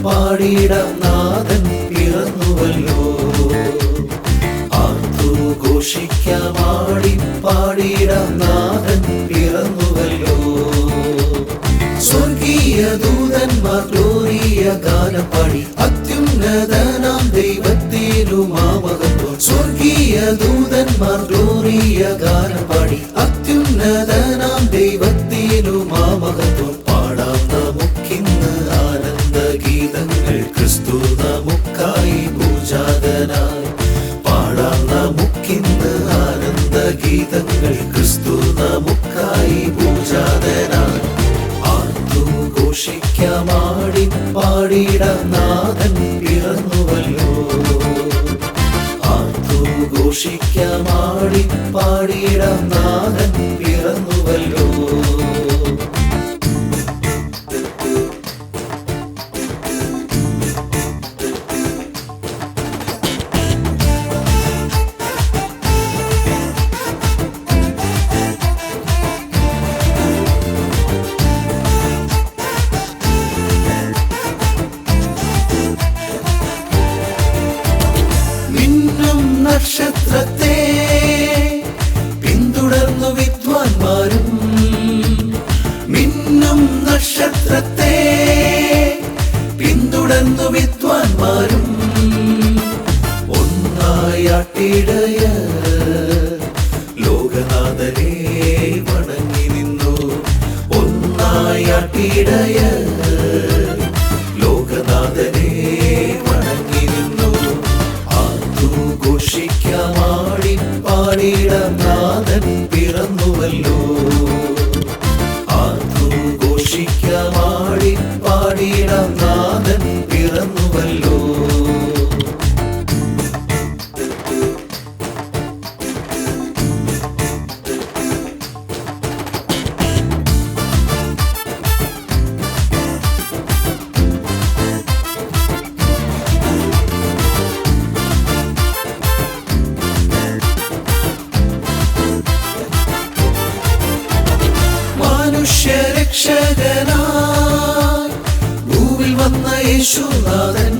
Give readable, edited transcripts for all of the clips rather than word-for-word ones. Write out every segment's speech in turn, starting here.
പാടിയിടാം നാഥൻ പിറന്നുവല്ലോ. ആർത്തുഘോഷിക്കാം പാടിയിടാം നാഥൻ പിറന്നുവല്ലോ. സ്വർഗീയ ദൂതന്മാർ ഗ്ലോറിയ ഗാനം പാടി അത്യുന്നതനാം ദൈവത്തിനുമാമഹത്വം. സ്വർഗീയ ദൂതന്മാർ ഗ്ലോറിയ ഗാനം പാടി അത്യുന്നതനാം ദൈവത്തിനുമാമഹത്വം. പാടാം നമുക്കിന്ന് ആനന്ദഗീതങ്ങൾ ക്രിസ്തു നമുക്കായി പൂജാതനായി. പാടാം നമുക്കിന്ന് ആനന്ദഗീതങ്ങൾ ക്രിസ്തു നമുക്കായി പൂജാതനായി. ആർത്തുഘോഷിക്കാം പാടിയിടാം നാഥൻ പിറന്നുവല്ലോ. ആർത്തുഘോഷിക്കാം പാടിയിടാം നാഥൻ പിറന്നുവല്ലോ. നക്ഷത്രത്തെ പിന്തുടർന്നു വിദ്വാൻമാരും. മിന്നും നക്ഷത്രത്തെ പിന്തുടർന്നു വിദ്വാൻമാരും. ഒന്നായാട്ടിടയ ലോകനാഥനെ വണങ്ങി നിന്നു. ഒന്നായാട്ടിടയ ലോകനാഥനെ വണങ്ങി നിന്നു. ആർത്തുഘോഷിക്കാം പാടിയിടാം നാഥൻ പിറന്നുവല്ലോ. ആർത്തുഘോഷിക്കാം പാടിയിടാം നാഥൻ പിറന്നുവല്ലോ. മനുഷ്യരക്ഷകനായി ഭൂവിൽ വന്ന യേശുനാഥൻ.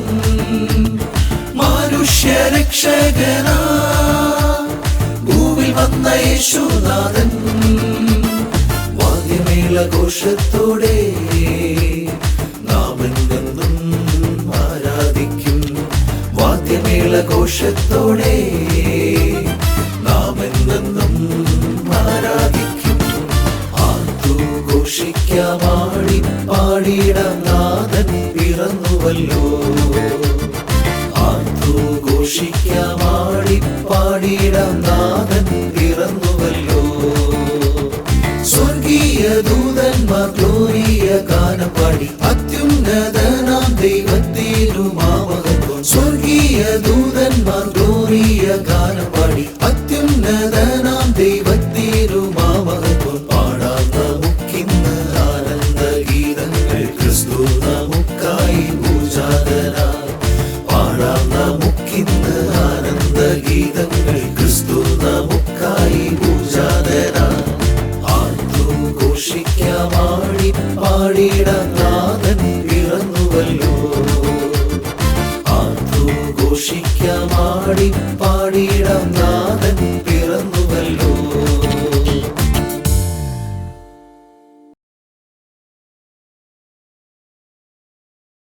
മനുഷ്യരക്ഷകനായി ഭൂവിൽ വന്ന യേശുനാഥൻ. വാദ്യമേളഘോഷത്തോടെ നാം എന്നെന്നും ആരാധിക്കും. വാദ്യമേളഘോഷത്തോടെ നാം എന്നെന്നും ആരാധിക്കും. ആർത്തുഘോഷിക്കാം പാടിയിടാം നാഥൻ പിറന്നുവല്ലോ. ആർത്തുഘോഷിക്കാം പാടിയിടാം നാഥൻ പിറന്നുവല്ലോ. സ്വർഗീയ ദൂതന്മാർ ഗ്ലോറിയ ഗാനം പാടി അത്യുന്നതനാം ദൈവത്തിനുമാമഹത്വം. സ്വർഗീയ ദൂതന്മാർ ഗ്ലോറിയ ഗാനം പാടി അത്യുന്നതനാം ദൈവത്തിനുമാമഹത്വം. പാടാം നമുക്കിന്ന് ആനന്ദഗീതങ്ങൾ ക്രിസ്തു നമുക്കായി പൂജാതനായി. പാടാം നമുക്കിന്ന് ആനന്ദഗീതങ്ങൾ ക്രിസ്തു നമുക്കായി പൂജാതനായി. ആർത്തുഘോഷിക്കാം പാടിയിടാം നാഥൻ പിറന്നുവല്ലോ. ആർത്തുഘോഷിക്കാം പാടിയിടാം നാഥൻ